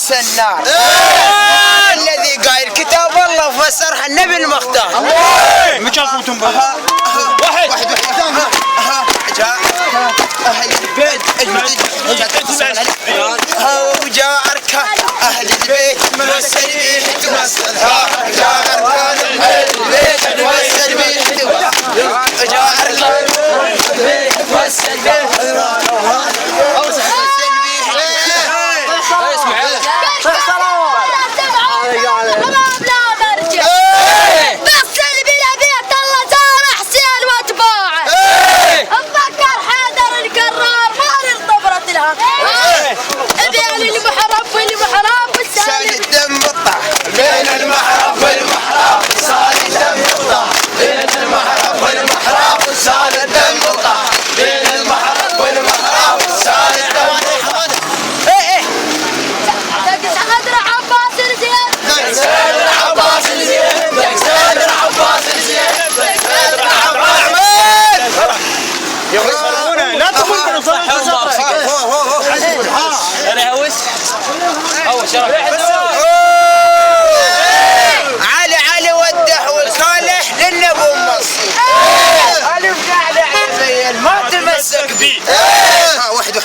السنار الذي قايل كتاب الله وفسرها النبي المختار. مشاكلكم بها واحد جاء أهل البيت وجارك أهل البيت توسل بيه توسلها جاء أركان أهل البيت توسل بيه جاء أركان البيت توسل بيه علي وده والصالح للنبو مصر ألف قاعد عزيل ما تمسك بيه واحد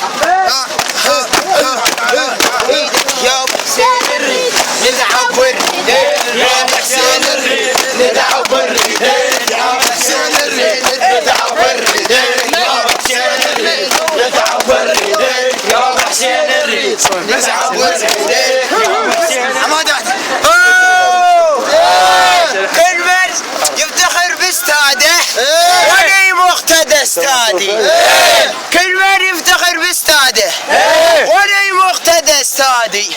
يا حسين الريد نلعب الريد يا حسين الريد نلعب الريد يا حسين الريد نلعب الريد يا حسين الريد نلعب الريد يا حسين الريد نلعب الريد كل من يفتخر باستاده ولي مقتدى استادي كل من يفتخر باستاده ولي مقتدى استادي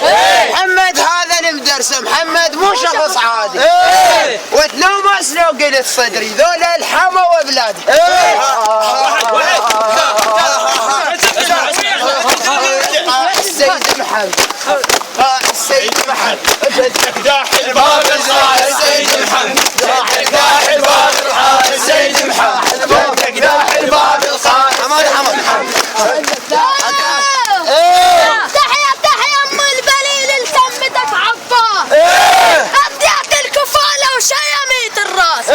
محمد هذا المدرس محمد مو شخص عادي وتلو ماس لو قلت صدري ذولا الحما وبلادي السيد محمد السيد محمد جدك داح الباب الغالي السيد محمد داح الباب الغالي السيد محمد جدك داح الباب الغالي حمد تحيا ام البليل التمتك عبار اضيعت الكفاله وشيميت الراس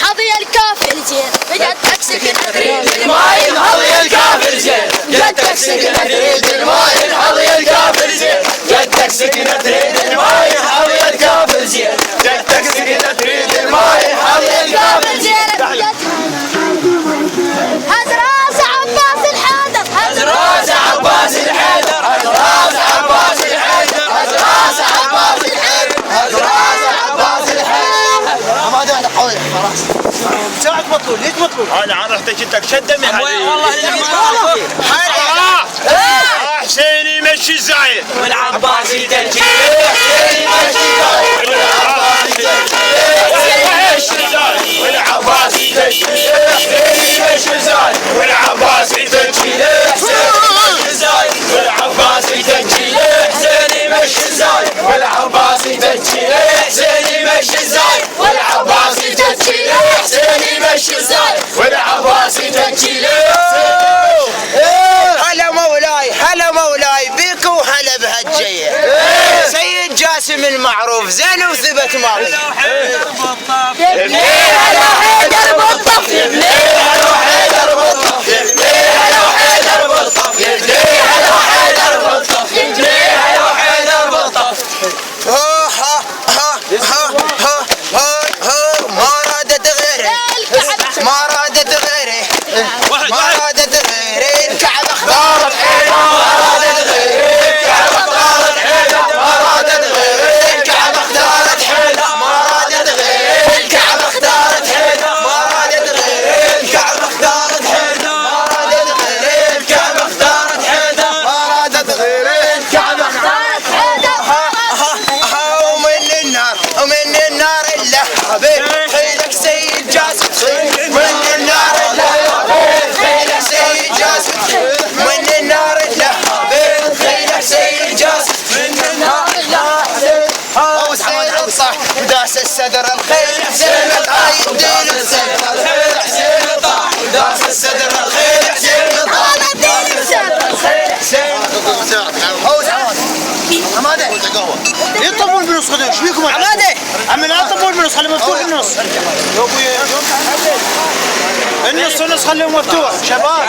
حظي الكافر زين جدك سكن تريد الماي حظي الكافر زين جدك سكن تريد الماي حظي الكافر زين جدك سكن تريد الماي حظي الكافر زين جدك سكن تريد الماي حظي الكافر زين هز راس عباس الحيدر هز راس عباس الحيدر هز راس عباس الحيدر هز راس عباس الحيدر هز راس عباس الحيدر ما ده قوي خلاص ساعة مطلوب ليش مطلوب؟ انا عرفتك جدك شده من حديد والله حسين يمشي الزايد والعباس يدجي حسين يمشي الزايد والعباس يدجي حسين يمشي الزايد والعباس يدجي والعباس يدجي حسين يمشي الزايد والعباس يدجي حسين يمشي الزايد والعباس يدجي حسين يمشي الزايد والعباس يدجي هلا مولاي هلا مولاي بيك وهلا بهالجيه سيد جاسم المعروف زين وثبت ماضي يبني هلا حيدر بالطف يبني هلا حيدر بالطف يبني هلا حيدر بالطف يبني هلا حيدر بالطف يبني هلا حيدر بالطف ما رادت غيره ما رادت غيره ما رادت غيره الكعبة اختارت حيدر ما رادت غيره الكعبة اختارت حيدر ما رادت غيره الكعبة اختارت حيدر ما رادت غيره الكعبة اختارت حيدر ما رادت غيره الكعبة اختارت حيدر ما رادت غيره الكعبة اختارت حيدر ما رادت غيره الكعبة اختارت حيدر ومن النار الا حبيب خيلك سيد جاسم من النار الا حبيب خيلك سيد جاسم من النار الا حبيب خيلك سيد جاسم من النار الا حبيب حسين الصح وداس الصدر الخيل حسين القايد دين الصدر الخيل حسين الطاح وداس الصدر الخيل حسين الطاح دين الصدر الخيل حسين عمي لا تطول من النص خليه مفتوح النص النص خليه مفتوح شباب